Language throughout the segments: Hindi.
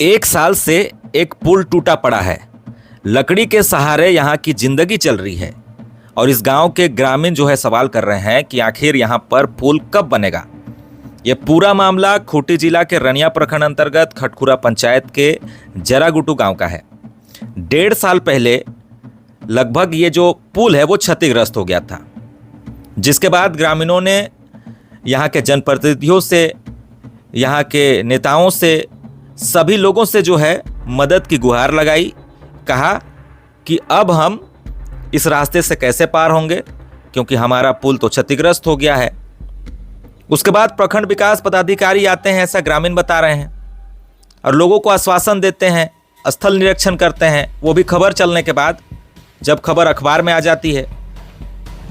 एक साल से एक पुल टूटा पड़ा है। लकड़ी के सहारे यहाँ की जिंदगी चल रही है और इस गांव के ग्रामीण जो है सवाल कर रहे हैं कि आखिर यहाँ पर पुल कब बनेगा। ये पूरा मामला खूंटी जिला के रनिया प्रखंड अंतर्गत खटखुरा पंचायत के जरागुटू गांव का है। 1.5 साल पहले लगभग ये जो पुल है वो क्षतिग्रस्त हो गया था, जिसके बाद ग्रामीणों ने यहाँ के जनप्रतिनिधियों से, यहाँ के नेताओं से, सभी लोगों से जो है मदद की गुहार लगाई। कहा कि अब हम इस रास्ते से कैसे पार होंगे क्योंकि हमारा पुल तो क्षतिग्रस्त हो गया है। उसके बाद प्रखंड विकास पदाधिकारी आते हैं, ऐसा ग्रामीण बता रहे हैं, और लोगों को आश्वासन देते हैं, स्थल निरीक्षण करते हैं। वो भी खबर चलने के बाद, जब खबर अखबार में आ जाती है,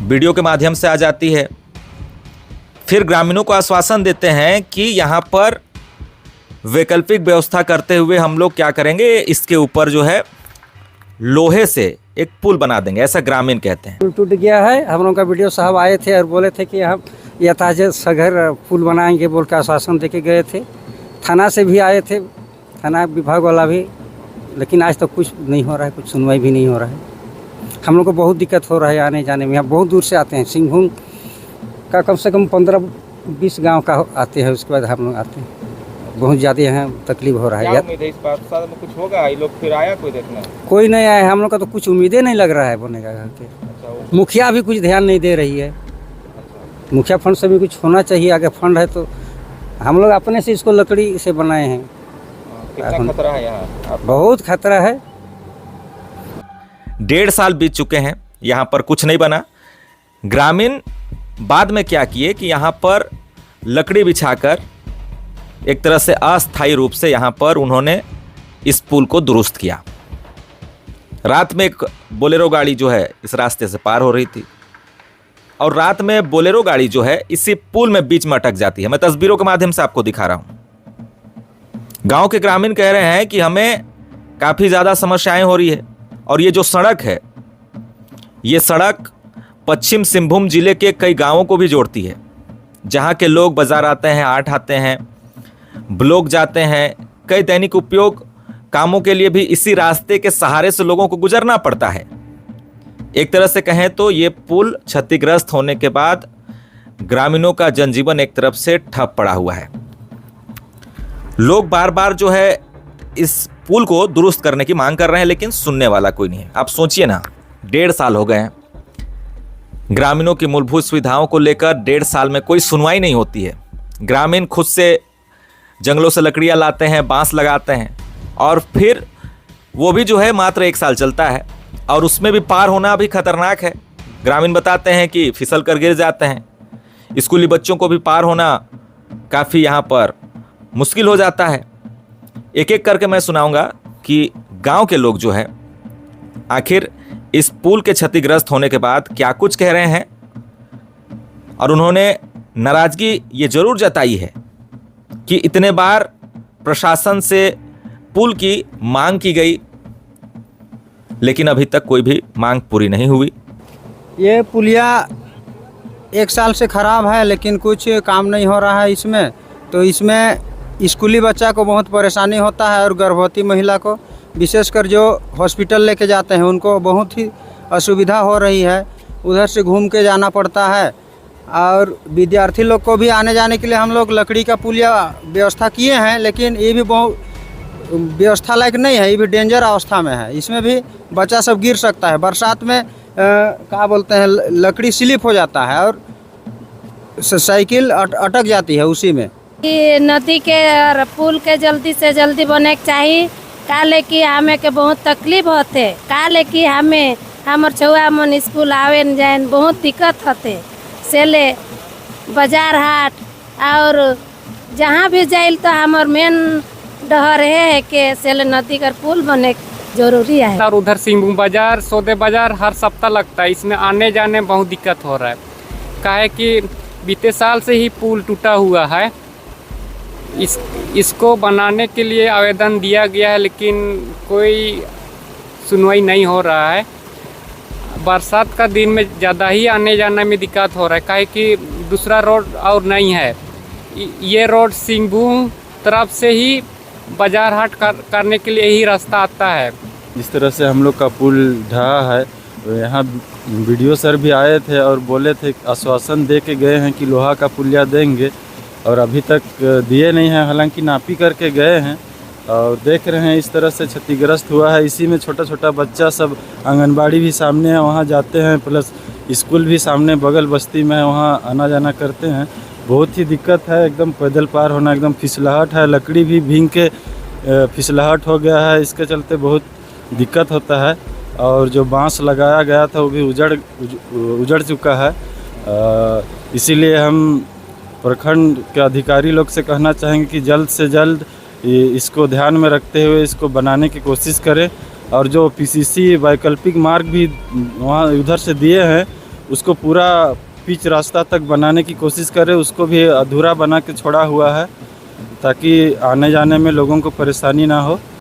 वीडियो के माध्यम से आ जाती है, फिर ग्रामीणों को आश्वासन देते हैं कि यहाँ पर वैकल्पिक व्यवस्था करते हुए हम लोग क्या करेंगे, इसके ऊपर जो है लोहे से एक पुल बना देंगे, ऐसा ग्रामीण कहते हैं। पुल टूट गया है। हम लोग का वीडियो साहब आए थे और बोले थे कि हम यथाज सघर पुल बनाएंगे बोल के आश्वासन दे के गए थे। थाना से भी आए थे, थाना विभाग वाला भी, लेकिन आज तक कुछ नहीं हो रहा है, कुछ सुनवाई भी नहीं हो रहा है। हम लोग को बहुत दिक्कत हो रहा है आने जाने में। यहाँ बहुत दूर से आते हैं, सिंहभूम का कम से कम 15-20 गाँव का आते हैं, उसके बाद हम लोग आते हैं। बहुत ज़्यादा यहाँ तकलीफ हो रहा है। क्या उम्मीद है इस बार साल में कुछ होगा? ये लोग फिर आया कोई देखने? कोई नहीं आया। हम लोग का तो कुछ उम्मीदें नहीं लग रहा है बनेगा घर के। अच्छा, मुखिया भी कुछ ध्यान नहीं दे रही है। मुखिया फंड से भी कुछ होना चाहिए, आगे फंड है तो। हम लोग अपने से इसको लकड़ी से बनाए हैं। कितना खतरा है यहाँ? बहुत खतरा है। 1.5 साल बीत चुके हैं, यहाँ पर कुछ नहीं बना। ग्रामीण बाद में क्या किए कि यहाँ पर लकड़ी बिछाकर एक तरह से अस्थायी रूप से यहाँ पर उन्होंने इस पुल को दुरुस्त किया। रात में एक बोलेरो गाड़ी जो है इस रास्ते से पार हो रही थी, और रात में बोलेरो गाड़ी जो है इसी पुल में बीच में अटक जाती है। मैं तस्वीरों के माध्यम से आपको दिखा रहा हूं। गांव के ग्रामीण कह रहे हैं कि हमें काफ़ी ज़्यादा समस्याएं हो रही है, और ये जो सड़क है, ये सड़क पश्चिम सिंहभूम जिले के कई गांवों को भी जोड़ती है, जहां के लोग बाजार आते हैं, आठ आते हैं, ब्लॉक जाते हैं। कई दैनिक उपयोग कामों के लिए भी इसी रास्ते के सहारे से लोगों को गुजरना पड़ता है। एक तरह से कहें तो ये पुल क्षतिग्रस्त होने के बाद ग्रामीणों का जनजीवन एक तरफ से ठप पड़ा हुआ है। लोग बार बार जो है इस पुल को दुरुस्त करने की मांग कर रहे हैं, लेकिन सुनने वाला कोई नहीं है। आप सोचिए ना, 1.5 साल हो गए हैं, ग्रामीणों की मूलभूत सुविधाओं को लेकर 1.5 साल में कोई सुनवाई नहीं होती है। ग्रामीण खुद से जंगलों से लकड़ियाँ लाते हैं, बांस लगाते हैं, और फिर वो भी जो है मात्र 1 साल चलता है, और उसमें भी पार होना भी खतरनाक है। ग्रामीण बताते हैं कि फिसल कर गिर जाते हैं। स्कूली बच्चों को भी पार होना काफ़ी यहाँ पर मुश्किल हो जाता है। एक एक करके मैं सुनाऊंगा कि गांव के लोग जो है आखिर इस पुल के क्षतिग्रस्त होने के बाद क्या कुछ कह रहे हैं, और उन्होंने नाराजगी ये जरूर जताई है कि इतने बार प्रशासन से पुल की मांग की गई, लेकिन अभी तक कोई भी मांग पूरी नहीं हुई। ये पुलिया 1 साल से ख़राब है, लेकिन कुछ काम नहीं हो रहा है इसमें। तो इसमें स्कूली बच्चा को बहुत परेशानी होता है, और गर्भवती महिला को, विशेषकर जो हॉस्पिटल लेके जाते हैं, उनको बहुत ही असुविधा हो रही है। उधर से घूम के जाना पड़ता है, और विद्यार्थी लोग को भी आने जाने के लिए हम लोग लकड़ी का पुलिया व्यवस्था किए हैं, लेकिन ये भी बहुत व्यवस्था लायक नहीं है। ये भी डेंजर अवस्था में है। इसमें भी बच्चा सब गिर सकता है। बरसात में क्या बोलते हैं, लकड़ी स्लिप हो जाता है और साइकिल अटक जाती है उसी में। कि नदी के और पुल के जल्दी से जल्दी बने के चाहिए। काले कि हमें के बहुत तकलीफ होते, काले कि हमें हमर छुआ मन स्कूल आवे न जाए बहुत दिक्कत होते। सेले बाजार हाट और जहाँ भी जाइल तो हमार मेन डहर है कि सेले नदी का पुल बने जरूरी है। और उधर सिंहभूम बाजार, सौदे बाजार हर सप्ताह लगता है। इसमें आने जाने में बहुत दिक्कत हो रहा है। काहे कि बीते साल से ही पुल टूटा हुआ है। इसको बनाने के लिए आवेदन दिया गया है, लेकिन कोई सुनवाई नहीं हो रहा है। बरसात का दिन में ज़्यादा ही आने जाने में दिक्कत हो रहा है, काहे कि दूसरा रोड और नहीं है। ये रोड सिंहभूम तरफ से ही बाजार हाट करने के लिए यही रास्ता आता है। जिस तरह से हम लोग का पुल ढहा है, तो यहाँ वीडियो सर भी आए थे और बोले थे, आश्वासन दे के गए हैं कि लोहा का पुलिया देंगे, और अभी तक दिए नहीं हैं। हालांकि नापी करके गए हैं और देख रहे हैं इस तरह से क्षतिग्रस्त हुआ है। इसी में छोटा छोटा बच्चा सब, आंगनबाड़ी भी सामने है, वहाँ जाते हैं, प्लस स्कूल भी सामने बगल बस्ती में है, वहाँ आना जाना करते हैं। बहुत ही दिक्कत है, एकदम पैदल पार होना, एकदम फिसलहट है, लकड़ी भी भींग के फिसलहट हो गया है। इसके चलते बहुत दिक्कत होता है। और जो बांस लगाया गया था वो भी उजड़ चुका है। इसीलिए हम प्रखंड के अधिकारी लोग से कहना चाहेंगे कि जल्द से जल्द इसको ध्यान में रखते हुए इसको बनाने की कोशिश करें। और जो पीसीसी वैकल्पिक मार्ग भी वहाँ उधर से दिए हैं, उसको पूरा पिच रास्ता तक बनाने की कोशिश करें। उसको भी अधूरा बना के छोड़ा हुआ है, ताकि आने जाने में लोगों को परेशानी ना हो।